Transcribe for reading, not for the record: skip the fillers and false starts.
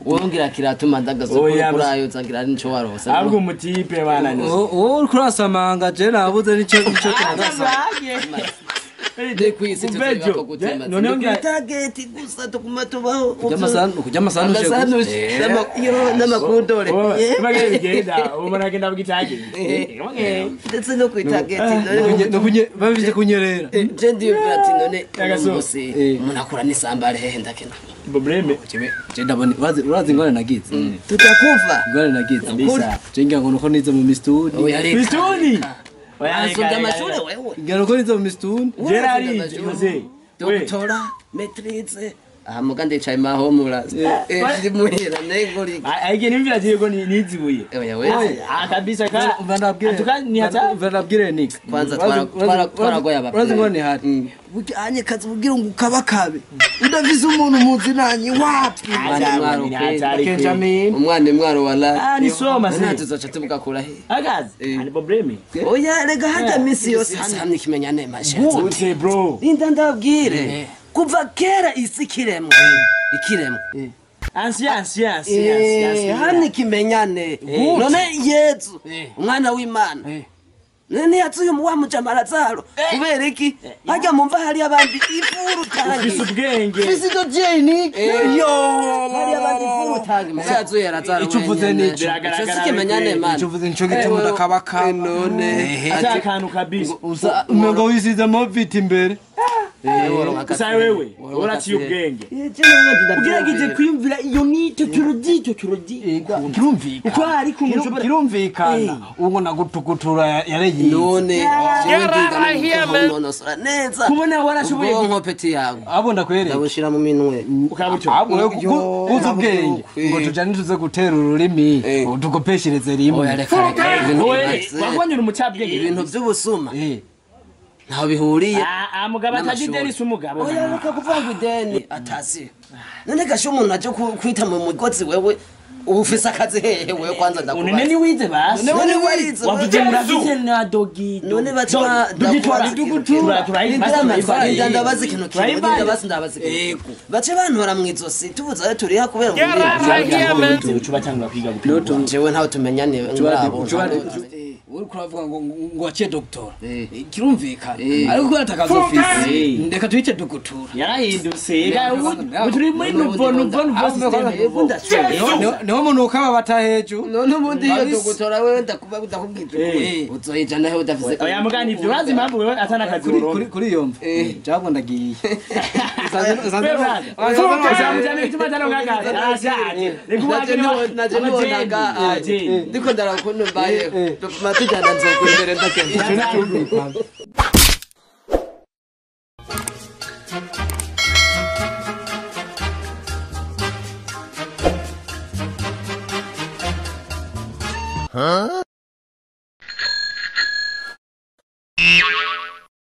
wongera kiratuma ndagasukura kurayo zangira nico warosa ahubwo umutipe bana ni wowe kurasamanga je nabuze nico kinagasa de kwisi tuzako gutema none target gusa tukuma tubaho kujya masano yo namakudore bagenda genda umana genda bwitage ndetse no kwitarget no kunye babize kunyerera je ndi ati none umunsi munakura nisambare hehe ndakena probleme je ndabona urazi ngone nagize tutakufa ngone nagize ndisa je ngira ngo nuko nize mu mistuni mistuni Asunda mashule wewe. Ngero ko nizo mistuni. Gerari Jose. Doctora maîtrise. Muga ndicaye mahomura. Muhira negori. Aige nimvira Diego nizibuye. Wewe. Kabisa ka. Atuka ni hata vanabwire Nick. Kwanza twaragoya abapfu. Urazi ngone hari. Anye kazi bugira ngo ukabakabe. Udavize umuntu muzi nanyi wapi. Benjamin. Umwana mwaro wala. Ni soma se. Tuzacha tubukakura he. Agazi. Ani probleme. Oya rega hata misi yose hamwe kimenyane mashenza. Gute bro. Inda ndabwire. Kuva kera isi kiremwe. Ikiremwe. Ansia. Hani kimenyane. None Yesu. Umwana w'Imana. Nene yatsuye mu wamujamara zaro kubera iki hajya mumva hari abandi ifuru tangi ufise ubwenge ufise Jeni yo hari abandi ifuru tangi muzatsuye yarazaro icuvuze ni cyo kimenyane man icuvuze nico gituma ndakabaka none atakanu kabisa umengo wisize moviti imbere Sasa wewe uraciye ubwenge ugerageje kwimvira iyo ni teology kirumvika uko ari kumushobora kirumvikana ungo nagutukutura yareyi none neza kubona warashoboye nkopeti yawe abonda kwereka ndabushira mu minwe ukabucyo uzo ubwenge ngo tujane tuze gutera ururimi tugopeshereze rimwe wakwanyura umucabwenge ibintu by'ubusuma ntaho bihuriye mugabo atajideni sumugabo oya reka kuvuga ideni atasi none gasho umuntu aje kwita mu mugozi wewe ufise akazi hehe wewe kwanza ndakubaza none ni wize basi none wize wavuze muravuze na dogi none batwa dugutura turayimba ndabazi kintu ndabazi bace bantora mu izosi tubuza turi ha kubera ngo ucuba cyangwa kwiga gupima jewe ntaho tumenyane ngabo uri kuravuga ngo waciye doctor kirumvikana ariko ko atakaza office ndeka tuyice dugutura yarahindutse turi muri nuvo system niho muntu ukaba bataheju none ubundi iyo dugutora wewe ndakubwije uzoyija nahe udafise oya mugani ibyo urazi impamvu wewe atana kazoro kuri iyo mva cyangwa ndagiye ndiko ndarakunda mbaye matujana nzokwendere ndakenda Huh?